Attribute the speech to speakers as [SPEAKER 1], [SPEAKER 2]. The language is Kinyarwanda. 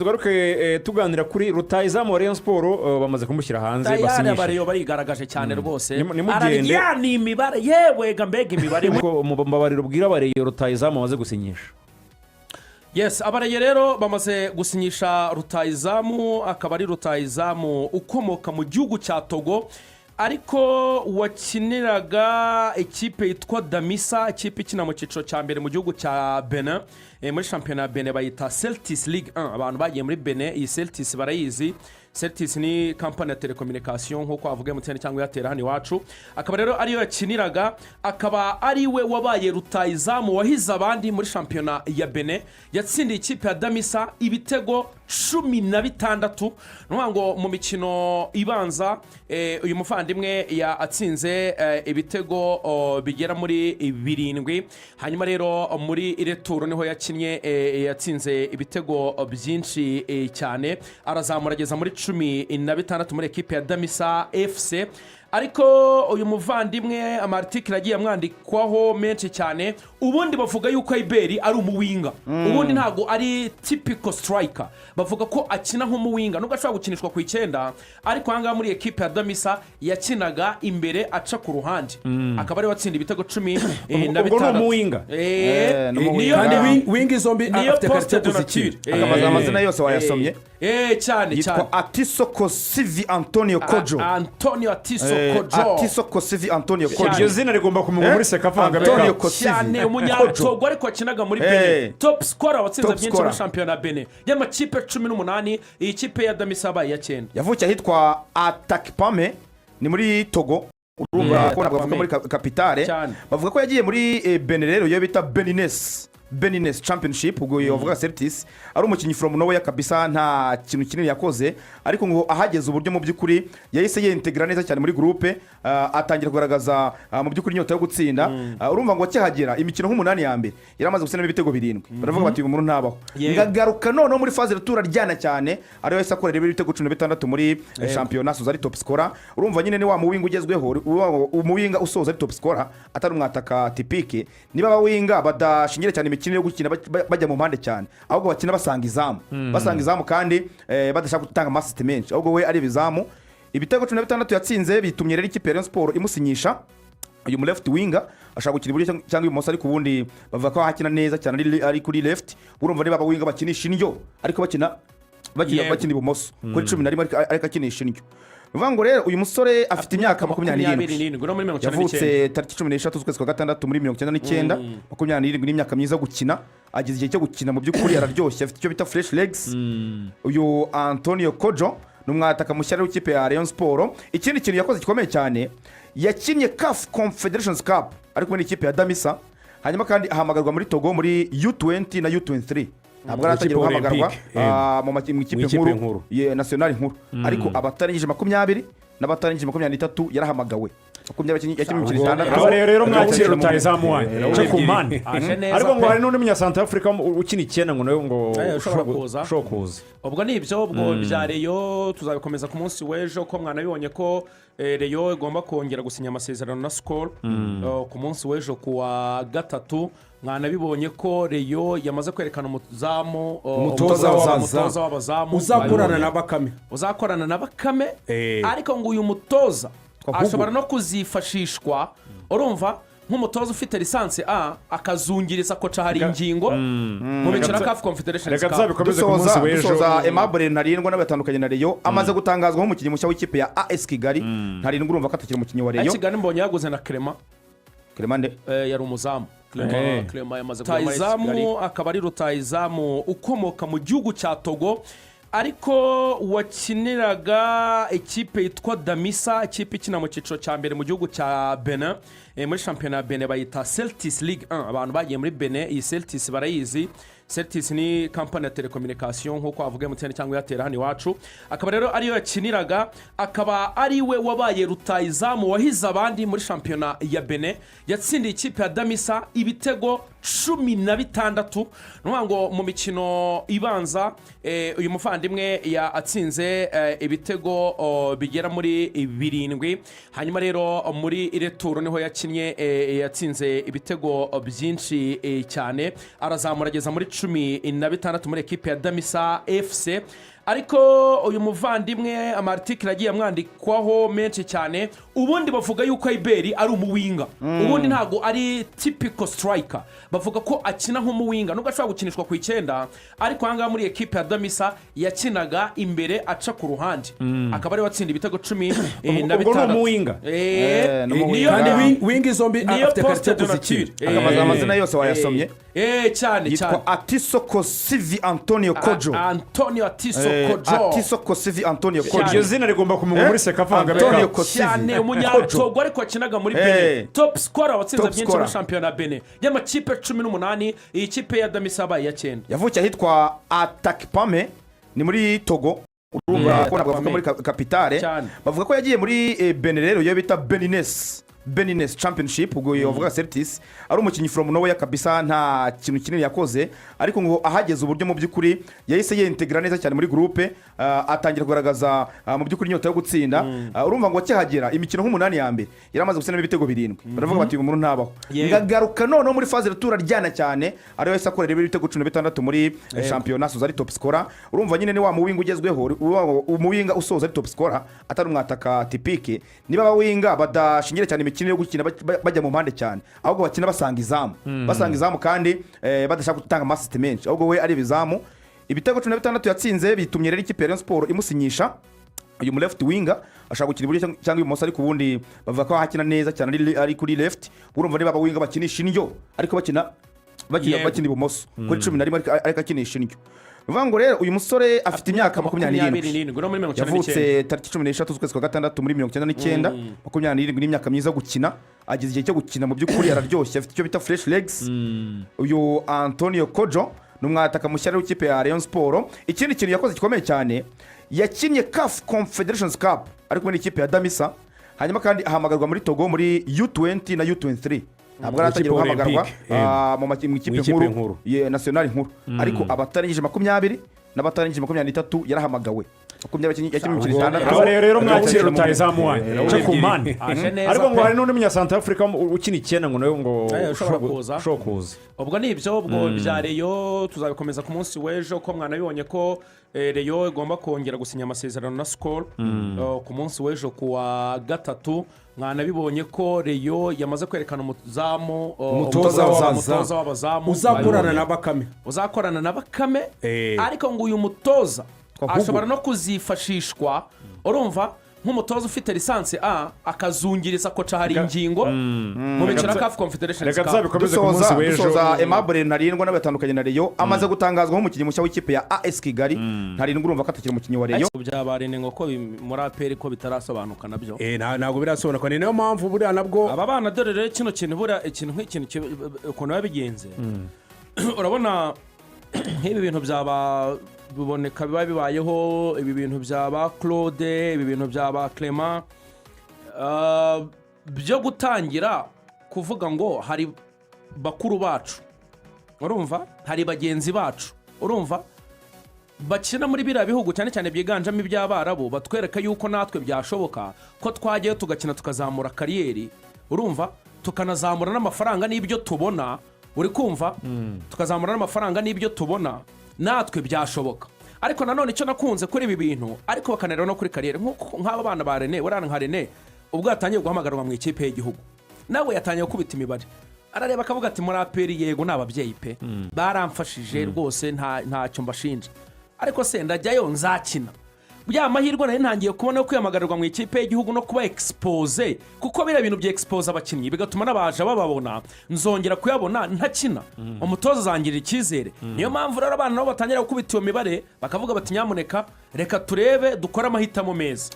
[SPEAKER 1] tugaruke tuganira kuri rutahizamu wa Rayon Sport bamaze kumushyira hanze
[SPEAKER 2] basinyisha Rayon barigaragaje cyane rwose
[SPEAKER 1] ararya
[SPEAKER 2] ni imibare yewe gambega imibare
[SPEAKER 1] ko mbabarira ubwira Rayon rutahizamu bamaze gusinyisha.
[SPEAKER 2] Yes, abaraye rero bamaze gusinyisha rutahizamu, akaba ari rutahizamu ukomoka mu gihugu cya Togo ariko wakiniraga ikipe yitwa Damisa, ikipe ikina mu cyiciro cya mbere mu gihugu cya Benin, muri shampiyona ya Benin bayita Celtics Ligue 1. abantu bagiye muri Benin, iyi Celtics barayizi. Celtics ni kampani ya telecommunication nkuko avuga MTN cyangwa Airtel hano iwacu. Akaba rero ariyo yakiniraga, akaba ari we wabaye rutahizamu wahize abandi muri shampiyona ya Benin, yatsindiye ikipe ya Damisa ibitego 16. Ngo mu mikino ibanza uyu muvandimwe yatsinze ibitego bigera muri 7. hanyuma rero muri returo niho yakinnye yatsinze ibitego byinshi cyane, arazamura ageza muri 16 muri ekipe ya Damisa FC. ariko uyu muvandimwe amartikira agiye amwandikwaho menshi cyane, ubundi bavuga yuko Iberi ari umuwinga, ubundi ntago ari typical striker, bavuga ko akina nk'umuwinga nubwo ashobora gukinishwa ku 9, ariko hanga muri ekipe ya Damisa yakinaga imbere aca ku ruhande, akaba ari watsinda ibitego 15.
[SPEAKER 1] umuwinga
[SPEAKER 2] niyo
[SPEAKER 3] kandi wingi zombi afite
[SPEAKER 2] poste de
[SPEAKER 3] positive,
[SPEAKER 2] nature.
[SPEAKER 3] amazina yose wayasomye.
[SPEAKER 2] cyane
[SPEAKER 3] yitwa Atisoko Sivi Antonio Kojo.
[SPEAKER 2] Antonio Atisoko
[SPEAKER 3] Atisoko Sivi Antonio Kojo.
[SPEAKER 1] iryo zina rigomba kumenya muri Sekafa
[SPEAKER 3] Antonio Kosivi
[SPEAKER 2] cyane umunyatogo ariko akinaga muri Benin, top scorer watsinze byinshi muri shampiyona ya Benin y'amakipe 18. iyi kipe ya Damisa baye ya 9
[SPEAKER 3] yavukiye ahitwa Atakpame ni muri Togo. urumva ko navuga muri capitale, bavuga ko yagiye muri Benin rero yo bita Beninese Championship, ubwo yavuga Celtics. ari umukinnyi from nowhere kabisa, nta kintu kinini yakoze, ariko ngo ahageze uburyo mu by'ukuri yahise yintegra neza cyane muri groupe, atangira kugaragaza mu by'ukuri inyota yo gutsinda. urumva ngo akihagera imikino nk'umunani ya mbere yaramaze gusena ibitego 7. baravuga bati uyu muntu ntabaho. ngagaruka none muri phase retour ryana cyane, ari yahise akorera ibitego 16 muri championnat, soza ari top scorer. urumva nyine ni wa muwinga ugezweho, umuwinga usoza ari top scorer, atari umwataka typique. niba abawinga badashingira cyane imikino yo gukina bajya mu mpande cyane, ahubwo bakina basanga izamu kandi badashaka gutanga amasiste menshi, ahubwo we ari ibizamu. ibitego 16 yatsinze bitumye rero ikipe ya Rayon Sport imusinyisha. uyu mu left winger ashaka gukina iburyo cyangwa ibumoso, ariko ubundi bavuga ko hakina neza cyane ari kuri left. urumva niba abawinga bakinisha indyo ariko bakina ibumoso kuri 11 ariko akinisha indyo. bivuga ngo rero uyu musore afite imyaka 27, yavutse tariki 13 z'ukwezi kwa gatandatu muri 1999. 27 ni imyaka myiza gukina, ageze igihe cyo gukina mu by'ukuri araryoshye, afite icyo bita fresh legs. uyu Antonio Kojo ni umwataka mushyari w'ikipe ya Rayon Sport. ikindi kintu yakoze gikomeye cyane, yakinnye CAF Confederations Cup ariko muri ikipe ya Damisa, hanyuma kandi ahamagarwa muri Togo muri U20 na U23. ntabwo aratangira guhamagarwa mu ikipe nkuru nationale nkuru, ariko abatarangije 20 n'abatarangije 23 yarahamagawe.
[SPEAKER 1] rero mwakira rutahizamu wanyu cyo kumane, ariko ngo hari n'undi munya Central Africa ukina 9 ngo nayo ngo ushobora kuza.
[SPEAKER 2] ubwo ni ibyo ubwo bya Rayon tuzabikomeza ku munsi w'ejo, ko mwanabibonye ko Rayon igomba kongera gusinya amasezerano na Skol ku munsi w'ejo kuwa 3. mwanabibonye ko Rayon yamaze kwerekana umutoza w'abazamu uzakorana na Bakame, ariko ngo uyu mutoza ashobora no kuzifashishwa, urumva nk'umutoza ufite lisansi A akazungiriza ko hari ingingo mu mikino ya CAF Confederations Cup.
[SPEAKER 3] dusoza Aimable Ntarindwa n'abatandukanye na Rayon amaze gutangazwa nk'umukinnyi mushya w'ikipe ya AS Kigali. Ntarindwa urumva ko atakiri umukinnyi wa Rayon.
[SPEAKER 2] Kigali mbonye yaguze na Clement yari umuzamu. Clement yamaze rutahizamu, akaba ari rutahizamu ukomoka mu gihugu cya Togo ariko wakiniraga ikipe yitwa Damisa, ikipe ikina mu cyiciro cya mbere mu gihugu cya Benin, muri shampiyona ya Benin bayita Celtics Ligue 1. abantu bagiye muri Benin, iyi Celtics barayizi. Celtics ni kampani ya telecommunication nkuko avuga MTN cyangwa Airtel hano iwacu. akaba rero ariyo yakiniraga, akaba ari we wabaye rutahizamu wahize abandi muri shampiyona ya Benin, yatsindiye ikipe ya Damisa ibitego 16. ngo mu mikino ibanza uyu muvandimwe yatsinze ibitego bigera muri 7. hanyuma rero muri returo niho yakinnye yatsinze ibitego byinshi cyane, arazamura ageza muri 16 muri ekipe ya Damisa FC. Ariko uyu muvandimwe amartikire agiye amwandikwaho menshi cyane. Ubundi bavuga yuko Iberi ari umuwinga, ubundi ntago ari typical striker. Bavuga ko akina nk'umuwinga nubwo ashobora gukinishwa ku 9, ariko hanga muri ekipe ya Damisa yakinaga imbere aca ku ruhande, akaba ari watsinda ibitego 15.
[SPEAKER 1] Ubwo ni umuwinga,
[SPEAKER 2] niyo
[SPEAKER 4] wingi zombi afite carte de nature,
[SPEAKER 3] akabaza amazina yose wayasomye.
[SPEAKER 2] Cyane
[SPEAKER 3] yitwa Atisoko Sivi Antonio Kojo.
[SPEAKER 2] Antonio Atisoko
[SPEAKER 3] Kosivi Antonio Kojo.
[SPEAKER 1] iryo zina rigomba kumugwa muri sekavanga
[SPEAKER 3] Antonio Kosivi
[SPEAKER 2] cyane umunyatogo ariko akinaga muri Benin, top scorer watsinze byinshi muri shampiyona Benin y'amakipe 18. iyi kipe ya Damisa baye ya 9
[SPEAKER 3] yavukiye ahitwa Atakpame ni muri Togo. Urumva ko nabwo bavuga muri kapitale, bavuga ko yagiye muri Benin rero yo bita Beninese Championship, ubwo yavuga Celtics. Ari umukinnyi from nowhere kabisa, nta kintu kinini yakoze, ariko ngo ahageze uburyo mu by'ukuri yahise yintegra neza cyane muri groupe, atangira kugaragaza mu by'ukuri nyota yo gutsinda. Urumva ngo akihagera imikino nk'umunani ya mbere yaramaze gusena ibitego 7. Baravuga bati umuntu ntabaho, ngagaruka none muri phase retour aryana cyane, ariyo yahise akorera ibitego 16 muri shampiyona, soza ari top scorer. Urumva nyine ni wa muwinga ugezweho, umuwinga usoza ari top scorer, atari umwataka typique. Niba bawinga badashingire cyane imikino yo gukina bajya mu mpande cyane, ahubwo bakina basanga izamu kandi badashaka gutanga amasiste menshi, ahubwo we ari bizamu. Ibitego 16 yatsinze bitumye rero ikipe ya Rayon Sport imusinyisha uyu mu left winger, ashaka gukina iburyo cyangwa ibumoso, ariko ubundi bavuga ko hakina neza cyane ari kuri left. Urumva niba abawinga bakinisha indyo ariko bakina ibumoso kuri 11 ariko akinisha indyo. Bivuga rero uyu musore afite imyaka 27, yavutse tariki 16 z'ukwezi kwa gatandatu muri 1999. 27 ni imyaka myiza gukina, ageze igihe cyo gukina mu by'ukuri araryoshye, afite icyo bita fresh legs. Uyu Antonio Kojo ni umwataka mushyari w'ikipe ya Rayon Sport. Ikindi kintu yakoze gikomeye cyane, yakinnye CAF Confederations Cup ariko muri ikipe ya Damisa, hanyuma kandi ahamagarwa muri Togo muri U20 na U23. Ntabwo aratangira guhamagarwa mu ikipe nkuru national nkuru, ariko abatarangije 20 n'abatarangije 23 yarahamagawe. 20
[SPEAKER 1] rero mwakira rutayizamu wanyu cyo kumane, ariko ngo hari n'undi munyasanta Africa ukina 9 ngo nawe ngo ushobora kuza.
[SPEAKER 2] Ubwo nibyo, ubwo bya Rayon tuzabikomeza ku munsi w'ejo, ko mwana bibonye ko Rayon igomba kongera gusinya amasezerano na Skol ku munsi w'ejo kuwa gatatu. Mwana bibonye ko Rayon yamaze kwerekana umutoza w'abazamu uzakorana na Bakame, ariko ngo uyu mutoza ashobora no kuzifashishwa, urumva, nk'umutoza ufite lisansi A akazungiriza koca hari ingingo mu mikino CAF Confederation Cup.
[SPEAKER 3] Dusoza Aimable Ntarindwa n'abatandukanye na Rayon amaze gutangazwa nk'umukinnyi mushya w'ikipe ya AS Kigali. Ntarindwa urumva ko atakiri umukinnyi wa Rayon.
[SPEAKER 2] Byabarene ngo ko muri APR ko bitarasobanuka nabyo,
[SPEAKER 4] ntabwo birasobanuka. Ni nayo mpamvu buriya nabwo
[SPEAKER 2] aba bana dore rero kino kintu buriya ikintu nk'ikintu ukuntu babigenze. Urabona nk'ibi bintu byaba biboneka biba bibayeho, ibi bintu byaba Claude, ibi bintu byaba Clement, byo gutangira kuvuga ngo hari bakuru bacu, urumva, hari bagenzi bacu, urumva, bakina muri biriya bihugu cyane cyane byiganjemo iby'Abarabu, batwereka yuko natwe byashoboka ko twajyayo tugakina tukazamura kariyeri, urumva, tukanazamura n'amafaranga n'ibyo tubona, uri kumva, tukazamura n'amafaranga n'ibyo tubona, natwe byashoboka. Ariko nanone icyo nakunze kuri ibi bintu, ariko bakanareba no kuri kariyeri, nk'aba bana ba René, urana nka René ubwo yatangiye guhamagarwa mu ikipe y'igihugu, nawe yatangiye gukubita imibare, arareba akavuga ati muri APR yego n'ababyeyi pe baramfashije rwose, ntacyo mbashinja, ariko se ndajyayo nzakina. Bya mahirwe nari ntangiye kubona kwiyamagarirwa mu ikipe y'igihugu no kuba expose, kuko biriya bintu bya expose abakinnyi bigatuma n'abaje bababona, nzongera kuyabona ntakina, umutoza azangirira icyizere. Niyo mpamvu rero abana nabo batangira gukubita iyo mibare, bakavuga bati nyamuneka reka turebe dukore amahitamo meza.